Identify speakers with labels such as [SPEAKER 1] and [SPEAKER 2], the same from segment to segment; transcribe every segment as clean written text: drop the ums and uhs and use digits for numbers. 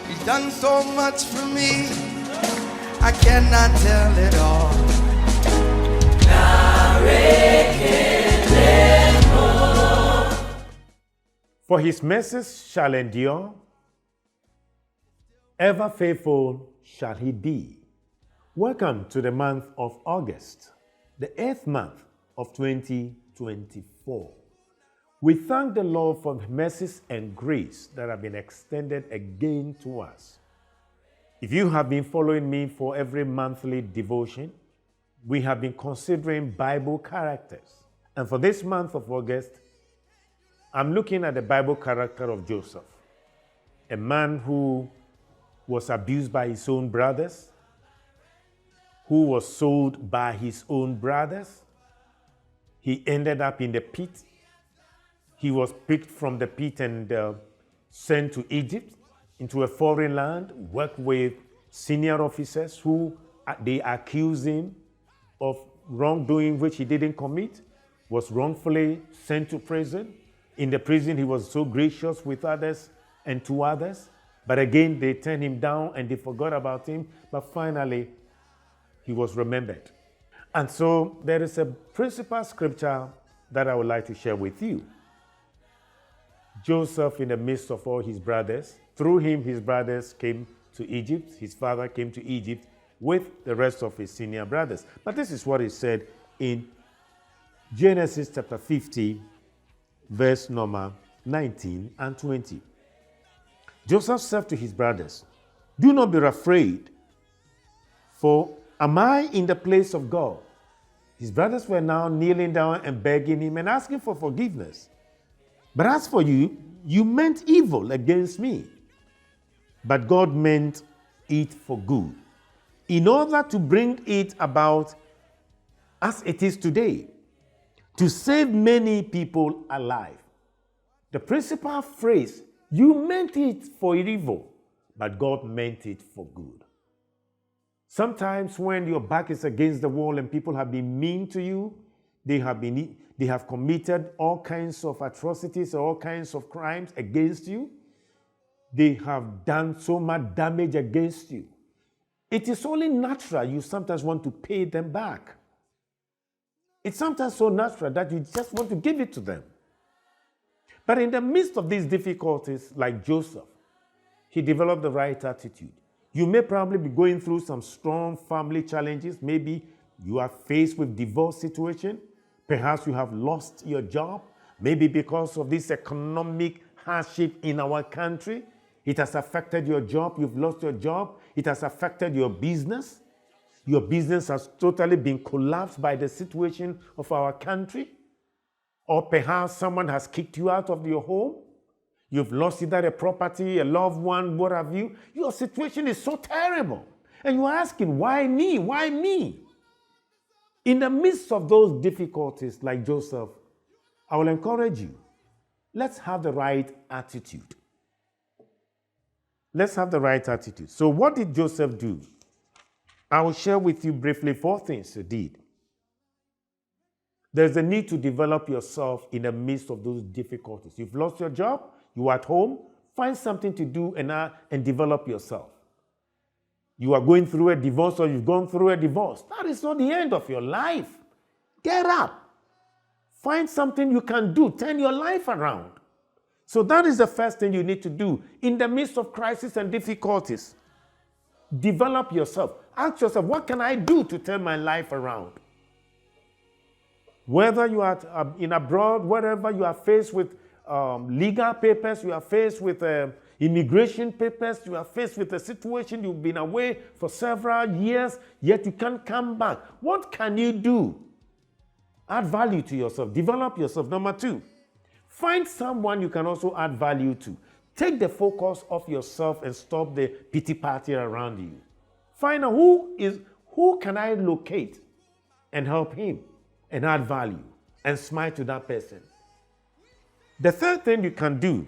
[SPEAKER 1] He's done so much for me, I cannot tell it all.
[SPEAKER 2] For his mercies shall endure, ever faithful shall he be. Welcome to the month of August, the 8th month of 2024. We thank the Lord for mercies and grace that have been extended again to us. If you have been following me for every monthly devotion, we have been considering Bible characters. And for this month of August, I'm looking at the Bible character of Joseph, a man who was abused by his own brothers, who was sold by his own brothers. He ended up in the pit. He was picked from the pit and sent to Egypt, into a foreign land, worked with senior officers who they accused him of wrongdoing which he didn't commit, was wrongfully sent to prison. In the prison, he was so gracious with others and to others. But again, they turned him down and they forgot about him. But finally, he was remembered. And so there is a principal scripture that I would like to share with you. Joseph, in the midst of all his brothers, through him, his brothers came to Egypt. His father came to Egypt with the rest of his senior brothers. But this is what he said in Genesis chapter 50, verse number 19 and 20. Joseph said to his brothers, "Do not be afraid, for am I in the place of God?" His brothers were now kneeling down and begging him and asking for forgiveness. "But as for you, you meant evil against me, but God meant it for good, in order to bring it about as it is today, to save many people alive." The principal phrase, you meant it for evil, but God meant it for good. Sometimes when your back is against the wall and people have been mean to you, they have committed all kinds of atrocities, all kinds of crimes against you. They have done so much damage against you. It is only natural you sometimes want to pay them back. It's sometimes so natural that you just want to give it to them. But in the midst of these difficulties, like Joseph, he developed the right attitude. You may probably be going through some strong family challenges. Maybe you are faced with divorce situation. Perhaps you have lost your job. Maybe because of this economic hardship in our country, it has affected your job. You've lost your job. It has affected your business. Your business has totally been collapsed by the situation of our country. Or perhaps someone has kicked you out of your home. You've lost either a property, a loved one, what have you. Your situation is so terrible. And you're asking, why me? Why me? In the midst of those difficulties, like Joseph, I will encourage you, let's have the right attitude. Let's have the right attitude. So what did Joseph do? I will share with you briefly 4 things he did. There's a need to develop yourself in the midst of those difficulties. You've lost your job, you're at home, find something to do and develop yourself. You are going through a divorce or you've gone through a divorce. That is not the end of your life. Get up. Find something you can do. Turn your life around. So that is the first thing you need to do in the midst of crisis and difficulties. Develop yourself. Ask yourself, what can I do to turn my life around? Whether you are in abroad, wherever you are faced with legal papers, you are faced with immigration papers, you are faced with a situation, you've been away for several years, yet you can't come back. What can you do? Add value to yourself. Develop yourself. Number 2, find someone you can also add value to. Take the focus off yourself and stop the pity party around you. Find out who can I locate and help him and add value and smile to that person. The third thing you can do,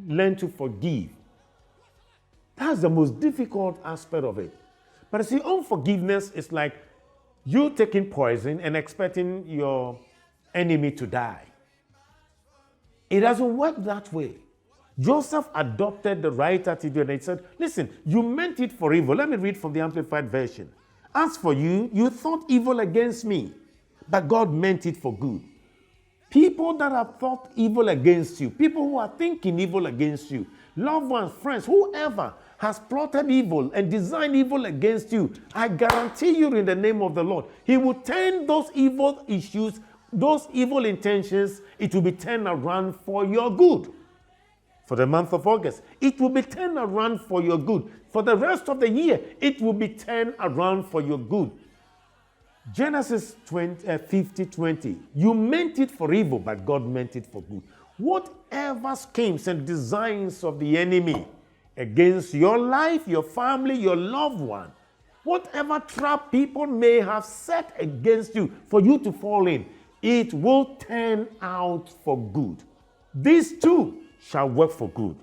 [SPEAKER 2] learn to forgive. That's the most difficult aspect of it. But you see, unforgiveness is like you taking poison and expecting your enemy to die. It doesn't work that way. Joseph adopted the right attitude and he said, listen, you meant it for evil. Let me read from the Amplified Version. As for you, you thought evil against me, but God meant it for good. People that have thought evil against you, people who are thinking evil against you, loved ones, friends, whoever has plotted evil and designed evil against you, I guarantee you in the name of the Lord, He will turn those evil issues, those evil intentions, it will be turned around for your good. For the month of August, it will be turned around for your good. For the rest of the year, it will be turned around for your good. Genesis 50:20. You meant it for evil, but God meant it for good. Whatever schemes and designs of the enemy against your life, your family, your loved one, whatever trap people may have set against you for you to fall in, it will turn out for good. These two shall work for good.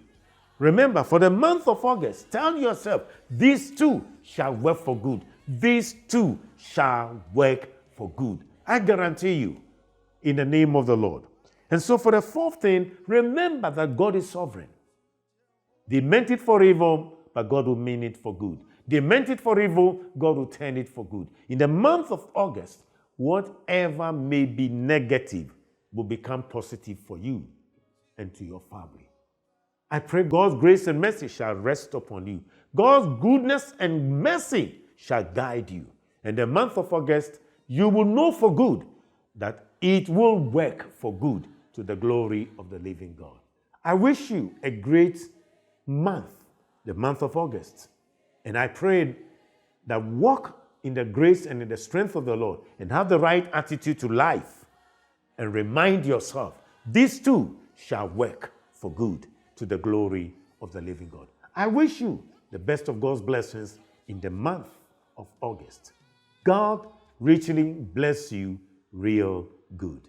[SPEAKER 2] Remember, for the month of August, tell yourself, these two shall work for good. These two shall work for good. I guarantee you, in the name of the Lord. And so for the fourth thing, remember that God is sovereign. They meant it for evil, but God will mean it for good. They meant it for evil, God will turn it for good. In the month of August, whatever may be negative will become positive for you and to your family. I pray God's grace and mercy shall rest upon you. God's goodness and mercy shall guide you. In the month of August, you will know for good that it will work for good to the glory of the living God. I wish you a great month, the month of August. And I pray that walk in the grace and in the strength of the Lord and have the right attitude to life and remind yourself, these two shall work for good to the glory of the living God. I wish you the best of God's blessings in the month of August. God richly bless you real good.